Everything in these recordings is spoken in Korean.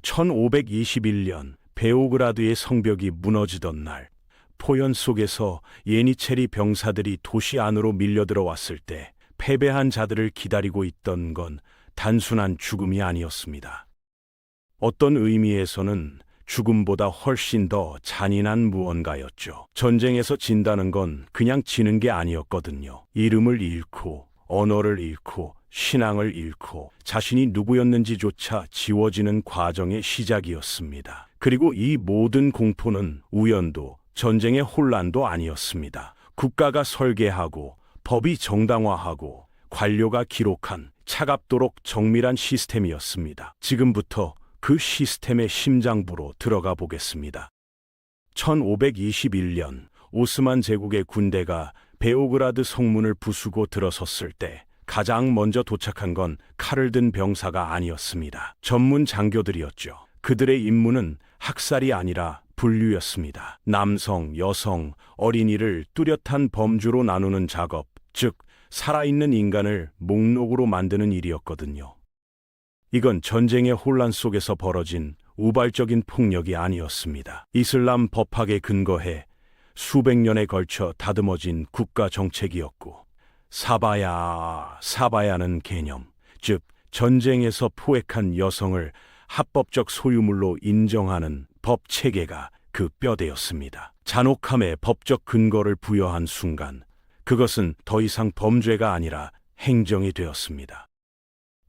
1521년 베오그라드의 성벽이 무너지던 날, 포연 속에서 예니체리 병사들이 도시 안으로 밀려들어왔을 때 패배한 자들을 기다리고 있던 건 단순한 죽음이 아니었습니다. 어떤 의미에서는 죽음보다 훨씬 더 잔인한 무언가였죠. 전쟁에서 진다는 건 그냥 지는 게 아니었거든요. 이름을 잃고, 언어를 잃고, 신앙을 잃고, 자신이 누구였는지조차 지워지는 과정의 시작이었습니다. 그리고 이 모든 공포는 우연도, 전쟁의 혼란도 아니었습니다. 국가가 설계하고, 법이 정당화하고, 관료가 기록한 차갑도록 정밀한 시스템이었습니다. 지금부터 그 시스템의 심장부로 들어가 보겠습니다. 1521년 오스만 제국의 군대가 베오그라드 성문을 부수고 들어섰을 때 가장 먼저 도착한 건 칼을 든 병사가 아니었습니다. 전문 장교들이었죠. 그들의 임무는 학살이 아니라 분류였습니다. 남성, 여성, 어린이를 뚜렷한 범주로 나누는 작업, 즉 살아있는 인간을 목록으로 만드는 일이었거든요. 이건 전쟁의 혼란 속에서 벌어진 우발적인 폭력이 아니었습니다. 이슬람 법학에 근거해 수백 년에 걸쳐 다듬어진 국가 정책이었고, 사바야는 개념, 즉 전쟁에서 포획한 여성을 합법적 소유물로 인정하는 법 체계가 그 뼈대였습니다. 잔혹함에 법적 근거를 부여한 순간, 그것은 더 이상 범죄가 아니라 행정이 되었습니다.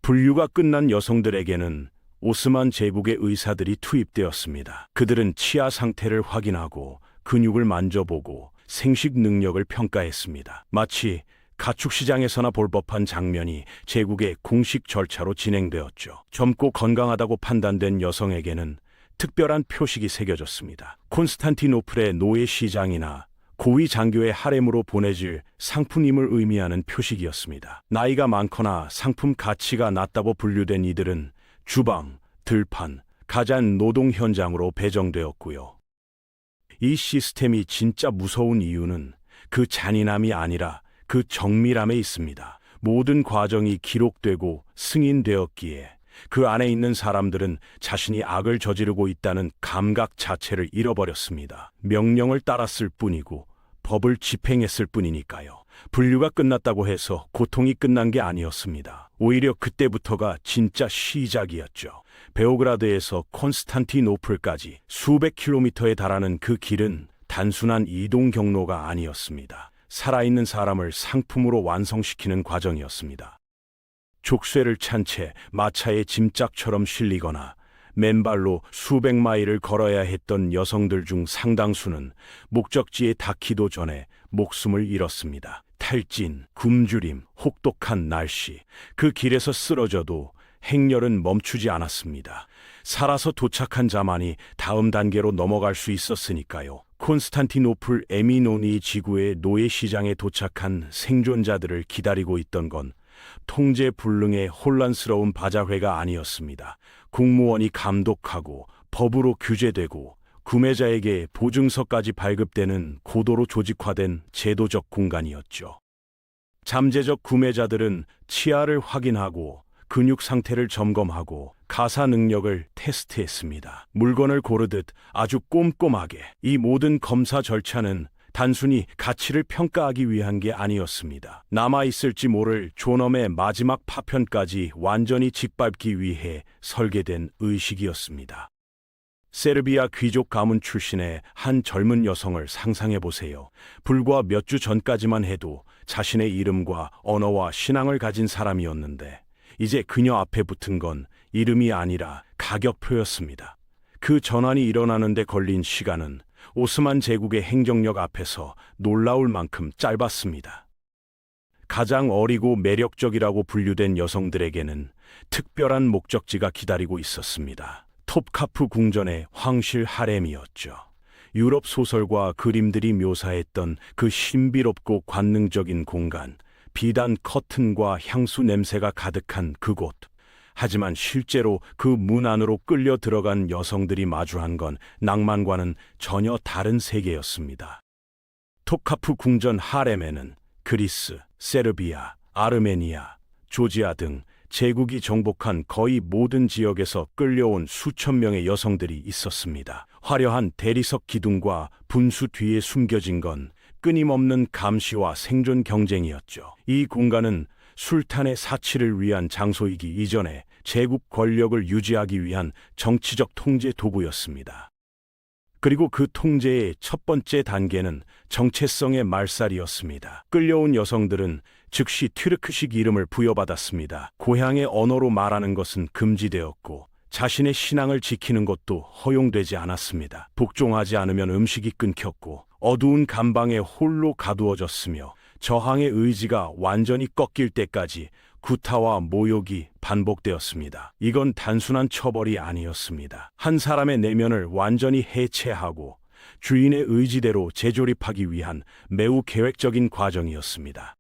분류가 끝난 여성들에게는 오스만 제국의 의사들이 투입되었습니다. 그들은 치아 상태를 확인하고 근육을 만져보고 생식 능력을 평가했습니다. 마치 가축시장에서나 볼 법한 장면이 제국의 공식 절차로 진행되었죠. 젊고 건강하다고 판단된 여성에게는 특별한 표식이 새겨졌습니다. 콘스탄티노플의 노예 시장이나 고위 장교의 하렘으로 보내질 상품임을 의미하는 표식이었습니다. 나이가 많거나 상품 가치가 낮다고 분류된 이들은 주방, 들판, 가잔 노동 현장으로 배정되었고요. 이 시스템이 진짜 무서운 이유는 그 잔인함이 아니라 그 정밀함에 있습니다. 모든 과정이 기록되고 승인되었기에 그 안에 있는 사람들은 자신이 악을 저지르고 있다는 감각 자체를 잃어버렸습니다. 명령을 따랐을 뿐이고 법을 집행했을 뿐이니까요. 분류가 끝났다고 해서 고통이 끝난 게 아니었습니다. 오히려 그때부터가 진짜 시작이었죠. 베오그라드에서 콘스탄티노플까지 수백 킬로미터에 달하는 그 길은 단순한 이동 경로가 아니었습니다. 살아있는 사람을 상품으로 완성시키는 과정이었습니다. 족쇄를 찬 채 마차에 짐짝처럼 실리거나 맨발로 수백 마일을 걸어야 했던 여성들 중 상당수는 목적지에 닿기도 전에 목숨을 잃었습니다. 탈진, 굶주림, 혹독한 날씨, 그 길에서 쓰러져도 행렬은 멈추지 않았습니다. 살아서 도착한 자만이 다음 단계로 넘어갈 수 있었으니까요. 콘스탄티노플 에미노니 지구의 노예시장에 도착한 생존자들을 기다리고 있던 건 통제불능의 혼란스러운 바자회가 아니었습니다. 국무원이 감독하고 법으로 규제되고 구매자에게 보증서까지 발급되는 고도로 조직화된 제도적 공간이었죠. 잠재적 구매자들은 치아를 확인하고 근육 상태를 점검하고 가사 능력을 테스트했습니다. 물건을 고르듯 아주 꼼꼼하게. 이 모든 검사 절차는 단순히 가치를 평가하기 위한 게 아니었습니다. 남아있을지 모를 존엄의 마지막 파편까지 완전히 짓밟기 위해 설계된 의식이었습니다. 세르비아 귀족 가문 출신의 한 젊은 여성을 상상해 보세요. 불과 몇 주 전까지만 해도 자신의 이름과 언어와 신앙을 가진 사람이었는데, 이제 그녀 앞에 붙은 건 이름이 아니라 가격표였습니다. 그 전환이 일어나는데 걸린 시간은 오스만 제국의 행정력 앞에서 놀라울 만큼 짧았습니다. 가장 어리고 매력적이라고 분류된 여성들에게는 특별한 목적지가 기다리고 있었습니다. 톱카프 궁전의 황실 하렘이었죠. 유럽 소설과 그림들이 묘사했던 그 신비롭고 관능적인 공간, 비단 커튼과 향수 냄새가 가득한 그곳. 하지만 실제로 그 문 안으로 끌려 들어간 여성들이 마주한 건 낭만과는 전혀 다른 세계였습니다. 톱카프 궁전 하렘에는 그리스, 세르비아, 아르메니아, 조지아 등 제국이 정복한 거의 모든 지역에서 끌려온 수천 명의 여성들이 있었습니다. 화려한 대리석 기둥과 분수 뒤에 숨겨진 건 끊임없는 감시와 생존 경쟁이었죠. 이 공간은 술탄의 사치를 위한 장소이기 이전에 제국 권력을 유지하기 위한 정치적 통제 도구였습니다. 그리고 그 통제의 첫 번째 단계는 정체성의 말살이었습니다. 끌려온 여성들은 즉시 튀르크식 이름을 부여받았습니다. 고향의 언어로 말하는 것은 금지되었고 자신의 신앙을 지키는 것도 허용되지 않았습니다. 복종하지 않으면 음식이 끊겼고 어두운 감방에 홀로 가두어졌으며 저항의 의지가 완전히 꺾일 때까지 구타와 모욕이 반복되었습니다. 이건 단순한 처벌이 아니었습니다. 한 사람의 내면을 완전히 해체하고 주인의 의지대로 재조립하기 위한 매우 계획적인 과정이었습니다.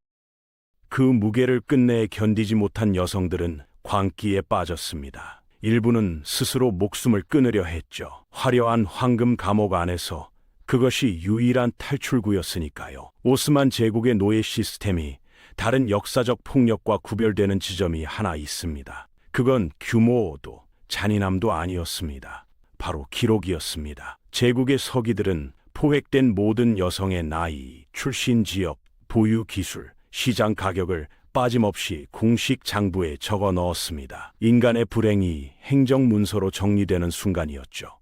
그 무게를 끝내 견디지 못한 여성들은 광기에 빠졌습니다. 일부는 스스로 목숨을 끊으려 했죠. 화려한 황금 감옥 안에서 그것이 유일한 탈출구였으니까요. 오스만 제국의 노예 시스템이 다른 역사적 폭력과 구별되는 지점이 하나 있습니다. 그건 규모도 잔인함도 아니었습니다. 바로 기록이었습니다. 제국의 서기들은 포획된 모든 여성의 나이, 출신 지역, 보유 기술, 시장 가격을 빠짐없이 공식 장부에 적어 넣었습니다. 인간의 불행이 행정문서로 정리되는 순간이었죠.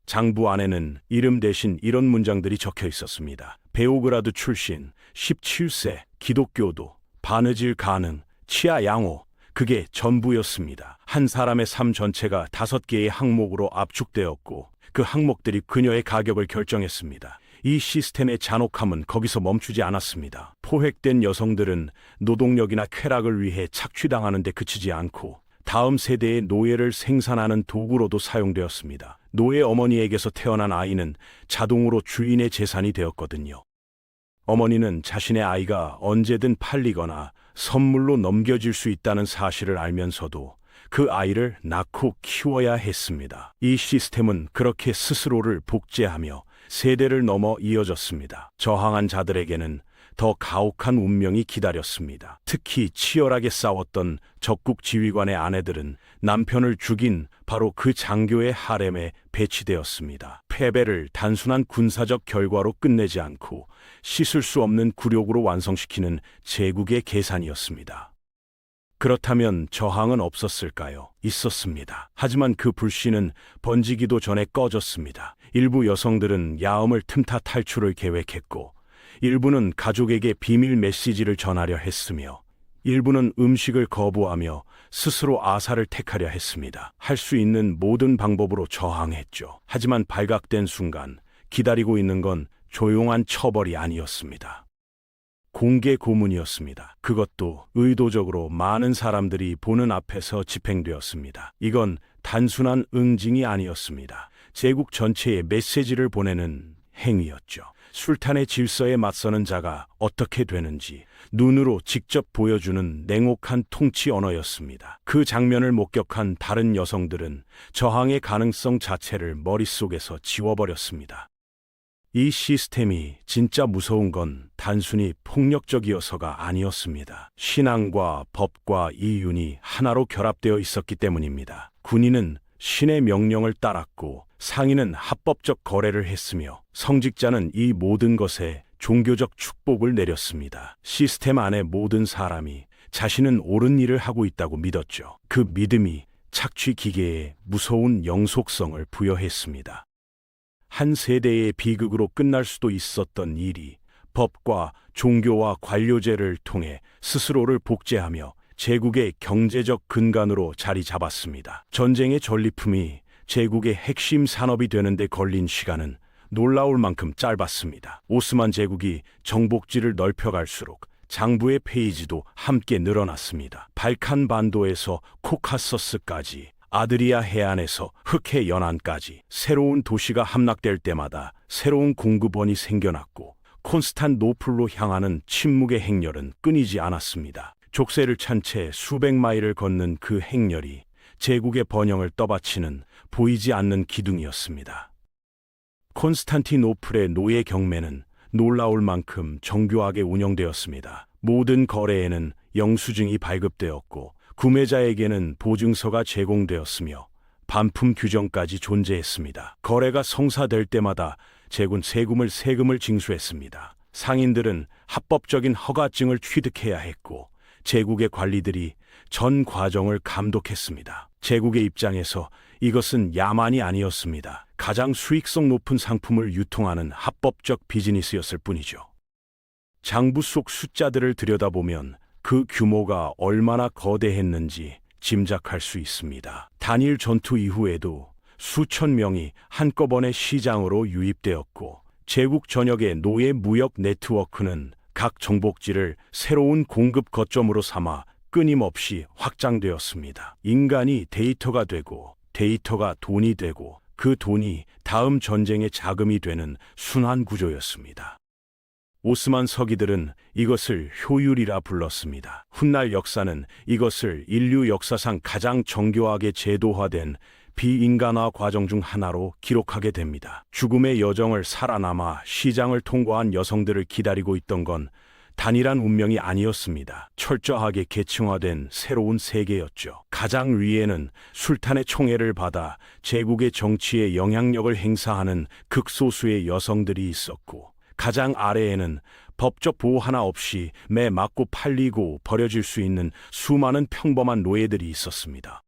장부 안에는 이름 대신 이런 문장들이 적혀 있었습니다. 베오그라드 출신, 17세, 기독교도, 바느질 가능, 치아 양호, 그게 전부였습니다. 한 사람의 삶 전체가 5개의 항목으로 압축되었고 그 항목들이 그녀의 가격을 결정했습니다. 이 시스템의 잔혹함은 거기서 멈추지 않았습니다. 포획된 여성들은 노동력이나 쾌락을 위해 착취당하는 데 그치지 않고 다음 세대의 노예를 생산하는 도구로도 사용되었습니다. 노예 어머니에게서 태어난 아이는 자동으로 주인의 재산이 되었거든요. 어머니는 자신의 아이가 언제든 팔리거나 선물로 넘겨질 수 있다는 사실을 알면서도 그 아이를 낳고 키워야 했습니다. 이 시스템은 그렇게 스스로를 복제하며 세대를 넘어 이어졌습니다. 저항한 자들에게는 더 가혹한 운명이 기다렸습니다. 특히 치열하게 싸웠던 적국 지휘관의 아내들은 남편을 죽인 바로 그 장교의 하렘에 배치되었습니다. 패배를 단순한 군사적 결과로 끝내지 않고 씻을 수 없는 굴욕으로 완성시키는 제국의 계산이었습니다. 그렇다면 저항은 없었을까요? 있었습니다. 하지만 그 불씨는 번지기도 전에 꺼졌습니다. 일부 여성들은 야음을 틈타 탈출을 계획했고 일부는 가족에게 비밀 메시지를 전하려 했으며 일부는 음식을 거부하며 스스로 아사를 택하려 했습니다. 할 수 있는 모든 방법으로 저항했죠. 하지만 발각된 순간 기다리고 있는 건 조용한 처벌이 아니었습니다. 공개 고문이었습니다. 그것도 의도적으로 많은 사람들이 보는 앞에서 집행되었습니다. 이건 단순한 응징이 아니었습니다. 제국 전체에 메시지를 보내는 행위였죠. 술탄의 질서에 맞서는 자가 어떻게 되는지 눈으로 직접 보여주는 냉혹한 통치 언어였습니다. 그 장면을 목격한 다른 여성들은 저항의 가능성 자체를 머릿속에서 지워버렸습니다. 이 시스템이 진짜 무서운 건 단순히 폭력적이어서가 아니었습니다. 신앙과 법과 이윤이 하나로 결합되어 있었기 때문입니다. 군인은 신의 명령을 따랐고 상인은 합법적 거래를 했으며 성직자는 이 모든 것에 종교적 축복을 내렸습니다. 시스템 안의 모든 사람이 자신은 옳은 일을 하고 있다고 믿었죠. 그 믿음이 착취 기계에 무서운 영속성을 부여했습니다. 한 세대의 비극으로 끝날 수도 있었던 일이 법과 종교와 관료제를 통해 스스로를 복제하며 제국의 경제적 근간으로 자리 잡았습니다. 전쟁의 전리품이 제국의 핵심 산업이 되는데 걸린 시간은 놀라울 만큼 짧았습니다. 오스만 제국이 정복지를 넓혀갈수록 장부의 페이지도 함께 늘어났습니다. 발칸 반도에서 코카서스까지, 아드리아 해안에서 흑해 연안까지 새로운 도시가 함락될 때마다 새로운 공급원이 생겨났고 콘스탄노플로 향하는 침묵의 행렬은 끊이지 않았습니다. 족쇄를 찬 채 수백 마일을 걷는 그 행렬이 제국의 번영을 떠받치는 보이지 않는 기둥이었습니다. 콘스탄티노플의 노예 경매는 놀라울 만큼 정교하게 운영되었습니다. 모든 거래에는 영수증이 발급되었고 구매자에게는 보증서가 제공되었으며 반품 규정까지 존재했습니다. 거래가 성사될 때마다 세금을 징수했습니다. 상인들은 합법적인 허가증을 취득해야 했고 제국의 관리들이 전 과정을 감독했습니다. 제국의 입장에서 이것은 야만이 아니었습니다. 가장 수익성 높은 상품을 유통하는 합법적 비즈니스였을 뿐이죠. 장부 속 숫자들을 들여다보면 그 규모가 얼마나 거대했는지 짐작할 수 있습니다. 단일 전투 이후에도 수천 명이 한꺼번에 시장으로 유입되었고 제국 전역의 노예 무역 네트워크는 각 정복지를 새로운 공급 거점으로 삼아 끊임없이 확장되었습니다. 인간이 데이터가 되고 데이터가 돈이 되고 그 돈이 다음 전쟁의 자금이 되는 순환 구조였습니다. 오스만 서기들은 이것을 효율이라 불렀습니다. 훗날 역사는 이것을 인류 역사상 가장 정교하게 제도화된 비인간화 과정 중 하나로 기록하게 됩니다. 죽음의 여정을 살아남아 시장을 통과한 여성들을 기다리고 있던 건 단일한 운명이 아니었습니다. 철저하게 계층화된 새로운 세계였죠. 가장 위에는 술탄의 총애를 받아 제국의 정치에 영향력을 행사하는 극소수의 여성들이 있었고 가장 아래에는 법적 보호 하나 없이 매 맞고 팔리고 버려질 수 있는 수많은 평범한 노예들이 있었습니다.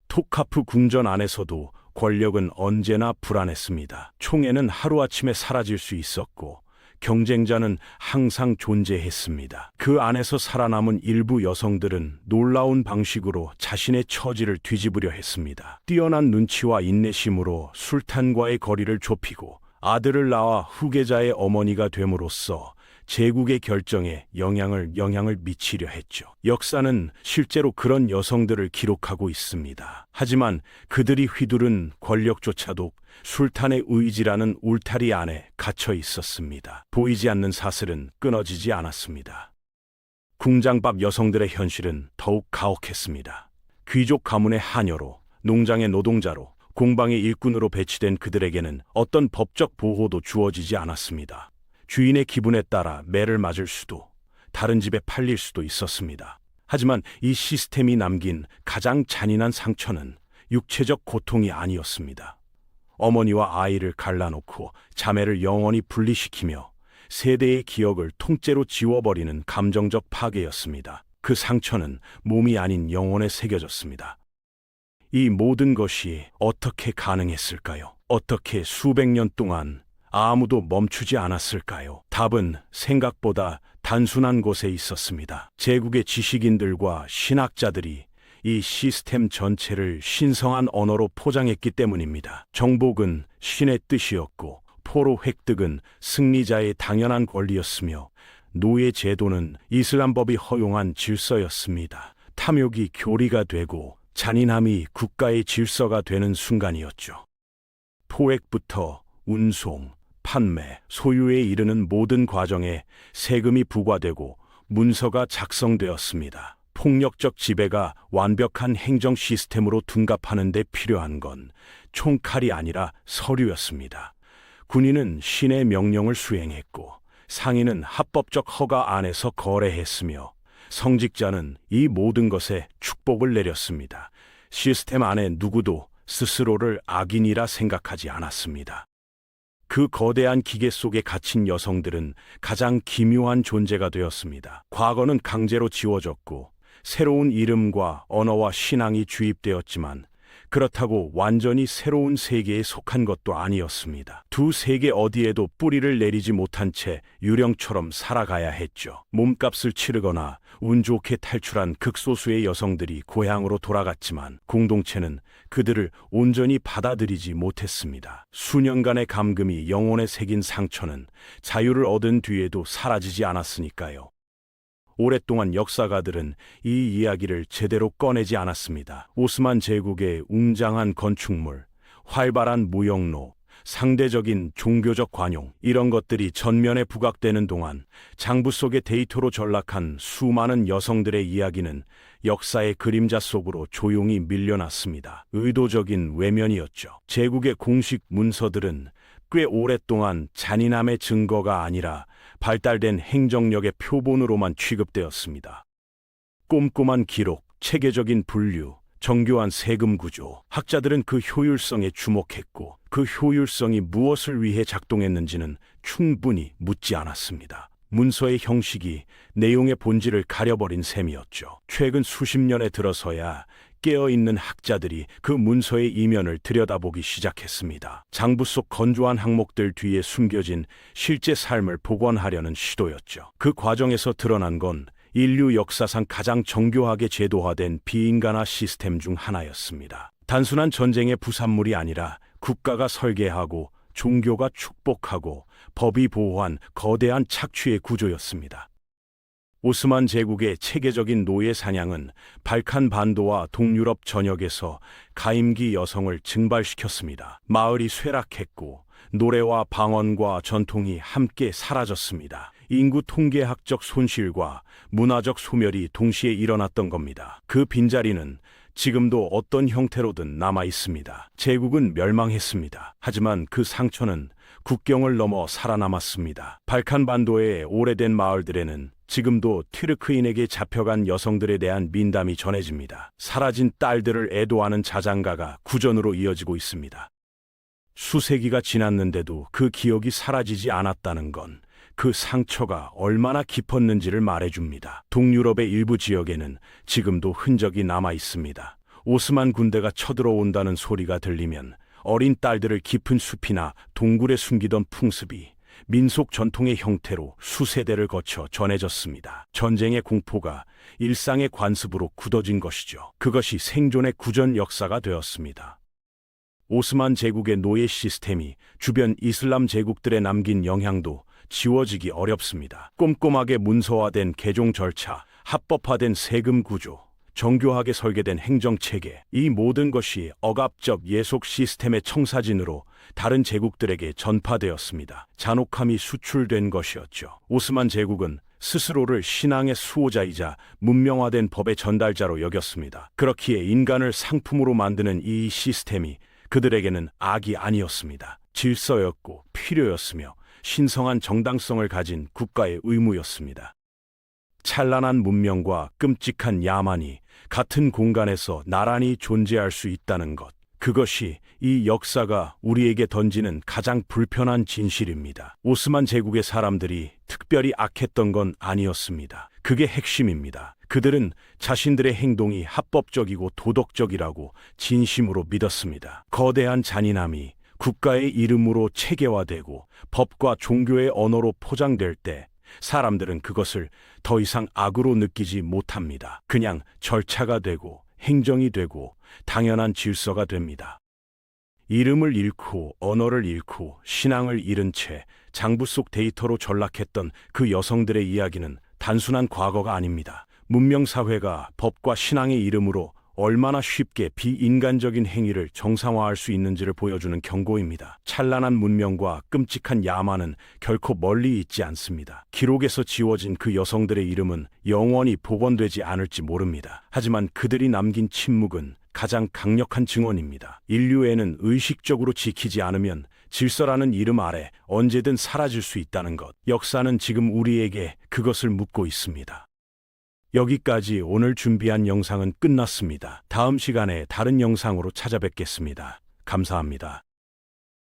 톡카프 궁전 안에서도 권력은 언제나 불안했습니다. 총애는 하루아침에 사라질 수 있었고 경쟁자는 항상 존재했습니다. 그 안에서 살아남은 일부 여성들은 놀라운 방식으로 자신의 처지를 뒤집으려 했습니다. 뛰어난 눈치와 인내심으로 술탄과의 거리를 좁히고 아들을 낳아 후계자의 어머니가 됨으로써 제국의 결정에 영향을 미치려 했죠. 역사는 실제로 그런 여성들을 기록하고 있습니다. 하지만 그들이 휘두른 권력조차도 술탄의 의지라는 울타리 안에 갇혀 있었습니다. 보이지 않는 사슬은 끊어지지 않았습니다. 궁장밥 여성들의 현실은 더욱 가혹했습니다. 귀족 가문의 하녀로, 농장의 노동자로, 공방의 일꾼으로 배치된 그들에게는 어떤 법적 보호도 주어지지 않았습니다. 주인의 기분에 따라 매를 맞을 수도, 다른 집에 팔릴 수도 있었습니다. 하지만 이 시스템이 남긴 가장 잔인한 상처는 육체적 고통이 아니었습니다. 어머니와 아이를 갈라놓고 자매를 영원히 분리시키며 세대의 기억을 통째로 지워버리는 감정적 파괴였습니다. 그 상처는 몸이 아닌 영혼에 새겨졌습니다. 이 모든 것이 어떻게 가능했을까요? 어떻게 수백 년 동안 아무도 멈추지 않았을까요? 답은 생각보다 단순한 곳에 있었습니다. 제국의 지식인들과 신학자들이 이 시스템 전체를 신성한 언어로 포장했기 때문입니다. 정복은 신의 뜻이었고 포로 획득은 승리자의 당연한 권리였으며 노예 제도는 이슬람법이 허용한 질서였습니다. 탐욕이 교리가 되고 잔인함이 국가의 질서가 되는 순간이었죠. 포획부터 운송, 판매, 소유에 이르는 모든 과정에 세금이 부과되고 문서가 작성되었습니다. 폭력적 지배가 완벽한 행정 시스템으로 둔갑하는 데 필요한 건 총칼이 아니라 서류였습니다. 군인은 신의 명령을 수행했고 상인은 합법적 허가 안에서 거래했으며 성직자는 이 모든 것에 축복을 내렸습니다. 시스템 안에 누구도 스스로를 악인이라 생각하지 않았습니다. 그 거대한 기계 속에 갇힌 여성들은 가장 기묘한 존재가 되었습니다. 과거는 강제로 지워졌고 새로운 이름과 언어와 신앙이 주입되었지만 그렇다고 완전히 새로운 세계에 속한 것도 아니었습니다. 두 세계 어디에도 뿌리를 내리지 못한 채 유령처럼 살아가야 했죠. 몸값을 치르거나 운 좋게 탈출한 극소수의 여성들이 고향으로 돌아갔지만 공동체는 그들을 온전히 받아들이지 못했습니다. 수년간의 감금이 영혼에 새긴 상처는 자유를 얻은 뒤에도 사라지지 않았으니까요. 오랫동안 역사가들은 이 이야기를 제대로 꺼내지 않았습니다. 오스만 제국의 웅장한 건축물, 활발한 무역로, 상대적인 종교적 관용, 이런 것들이 전면에 부각되는 동안 장부 속의 데이터로 전락한 수많은 여성들의 이야기는 역사의 그림자 속으로 조용히 밀려났습니다. 의도적인 외면이었죠. 제국의 공식 문서들은 꽤 오랫동안 잔인함의 증거가 아니라 발달된 행정력의 표본으로만 취급되었습니다. 꼼꼼한 기록, 체계적인 분류, 정교한 세금 구조. 학자들은 그 효율성에 주목했고 그 효율성이 무엇을 위해 작동했는지는 충분히 묻지 않았습니다. 문서의 형식이 내용의 본질을 가려버린 셈이었죠. 최근 수십 년에 들어서야 깨어있는 학자들이 그 문서의 이면을 들여다보기 시작했습니다. 장부 속 건조한 항목들 뒤에 숨겨진 실제 삶을 복원하려는 시도였죠. 그 과정에서 드러난 건 인류 역사상 가장 정교하게 제도화된 비인간화 시스템 중 하나였습니다. 단순한 전쟁의 부산물이 아니라 국가가 설계하고 종교가 축복하고 법이 보호한 거대한 착취의 구조였습니다. 오스만 제국의 체계적인 노예 사냥은 발칸 반도와 동유럽 전역에서 가임기 여성을 증발시켰습니다. 마을이 쇠락했고 노래와 방언과 전통이 함께 사라졌습니다. 인구 통계학적 손실과 문화적 소멸이 동시에 일어났던 겁니다. 그 빈자리는 지금도 어떤 형태로든 남아 있습니다. 제국은 멸망했습니다. 하지만 그 상처는 국경을 넘어 살아남았습니다. 발칸 반도의 오래된 마을들에는 지금도 튀르크인에게 잡혀간 여성들에 대한 민담이 전해집니다. 사라진 딸들을 애도하는 자장가가 구전으로 이어지고 있습니다. 수세기가 지났는데도 그 기억이 사라지지 않았다는 건 그 상처가 얼마나 깊었는지를 말해줍니다. 동유럽의 일부 지역에는 지금도 흔적이 남아 있습니다. 오스만 군대가 쳐들어온다는 소리가 들리면 어린 딸들을 깊은 숲이나 동굴에 숨기던 풍습이 민속 전통의 형태로 수세대를 거쳐 전해졌습니다. 전쟁의 공포가 일상의 관습으로 굳어진 것이죠. 그것이 생존의 구전 역사가 되었습니다. 오스만 제국의 노예 시스템이 주변 이슬람 제국들에 남긴 영향도 지워지기 어렵습니다. 꼼꼼하게 문서화된 개종 절차, 합법화된 세금 구조, 정교하게 설계된 행정체계, 이 모든 것이 억압적 예속 시스템의 청사진으로 다른 제국들에게 전파되었습니다. 잔혹함이 수출된 것이었죠. 오스만 제국은 스스로를 신앙의 수호자이자 문명화된 법의 전달자로 여겼습니다. 그렇기에 인간을 상품으로 만드는 이 시스템이 그들에게는 악이 아니었습니다. 질서였고 필요였으며 신성한 정당성을 가진 국가의 의무였습니다. 찬란한 문명과 끔찍한 야만이 같은 공간에서 나란히 존재할 수 있다는 것, 그것이 이 역사가 우리에게 던지는 가장 불편한 진실입니다. 오스만 제국의 사람들이 특별히 악했던 건 아니었습니다. 그게 핵심입니다. 그들은 자신들의 행동이 합법적이고 도덕적이라고 진심으로 믿었습니다. 거대한 잔인함이 국가의 이름으로 체계화되고 법과 종교의 언어로 포장될 때 사람들은 그것을 더 이상 악으로 느끼지 못합니다. 그냥 절차가 되고 행정이 되고 당연한 질서가 됩니다. 이름을 잃고 언어를 잃고 신앙을 잃은 채 장부 속 데이터로 전락했던 그 여성들의 이야기는 단순한 과거가 아닙니다. 문명사회가 법과 신앙의 이름으로 얼마나 쉽게 비인간적인 행위를 정상화할 수 있는지를 보여주는 경고입니다. 찬란한 문명과 끔찍한 야만은 결코 멀리 있지 않습니다. 기록에서 지워진 그 여성들의 이름은 영원히 복원되지 않을지 모릅니다. 하지만 그들이 남긴 침묵은 가장 강력한 증언입니다. 인류애는 의식적으로 지키지 않으면 질서라는 이름 아래 언제든 사라질 수 있다는 것. 역사는 지금 우리에게 그것을 묻고 있습니다. 여기까지 오늘 준비한 영상은 끝났습니다. 다음 시간에 다른 영상으로 찾아뵙겠습니다. 감사합니다.